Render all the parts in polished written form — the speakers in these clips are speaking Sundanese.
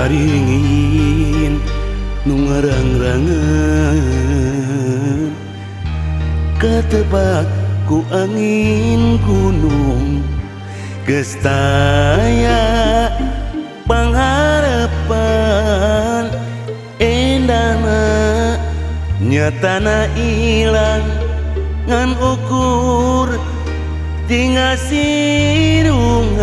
Waringin nu ngarang-rangan ketebak ku angin gunung gestaya pangharapan endana nyatana ilang ngan ukur tinggal sirungan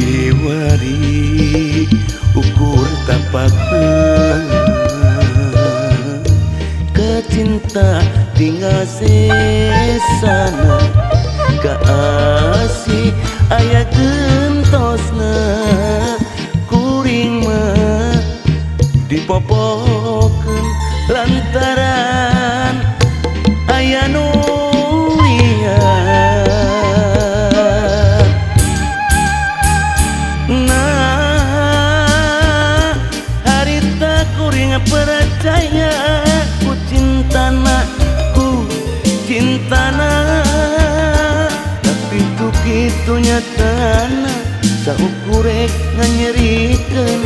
kiwari ukur tapakna kecinta tinggal sesana kaasih aya gentosna kuring mah dipopokeun lantaran aya nu liat. Nah harita kuring percaya ku cintana tapi tu kitu nyatana saukurek nganyerikeun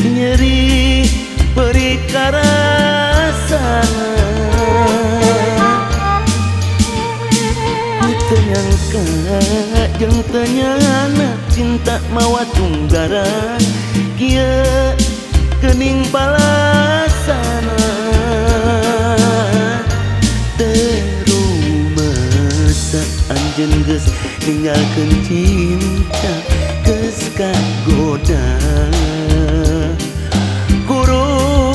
nyeri beri karasana ku teu nyangka jeung teu nyana cinta mawa tunggara kieu geuning balasana anjeun geus ninggalkeun cinta geus kagoda guru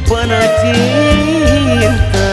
pana cinta.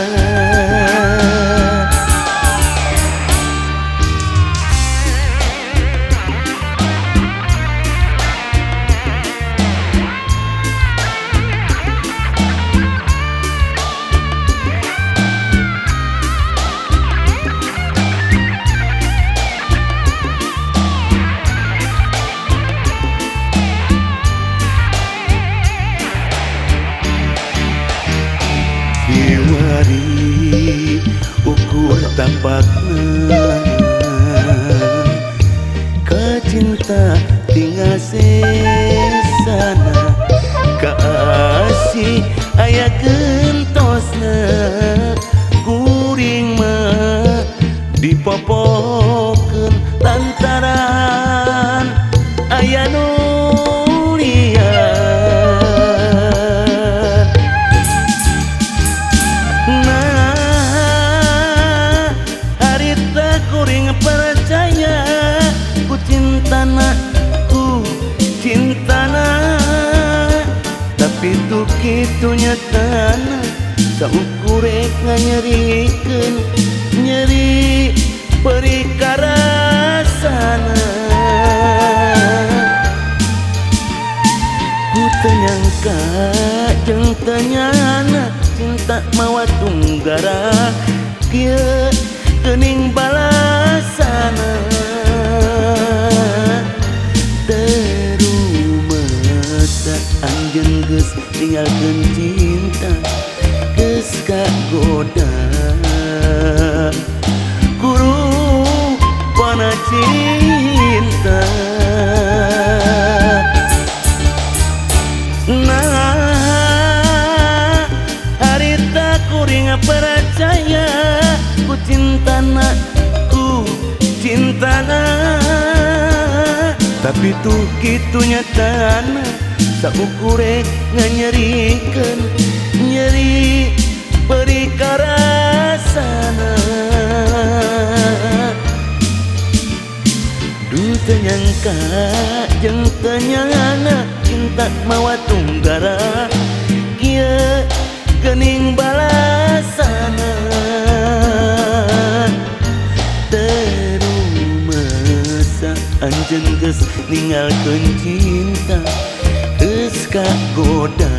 Kiwari ukur tapakna kecinta tinggal sesana kaasih aya gentosna kuring mah dipopokeun lantaran aya nu cintana tapi tu kitu nyatana saukurek nganyerikeun nyeri beri karasana ku teu nyangka jeung teu nyana cinta mawa tunggara kieu geuning balasana anjeun geus ninggalkeun cinta geus kagoda guru pana cinta. Nah harita kuring percaya ku cintana tapi tu kitu nyatana saukurek nganyerikeun nyeri beri karasana duh teu nyangka jeung teu nyana cinta mawa tunggara kieu geuning balasana terumesa anjeun geus ninggalkeun cinta geus kagoda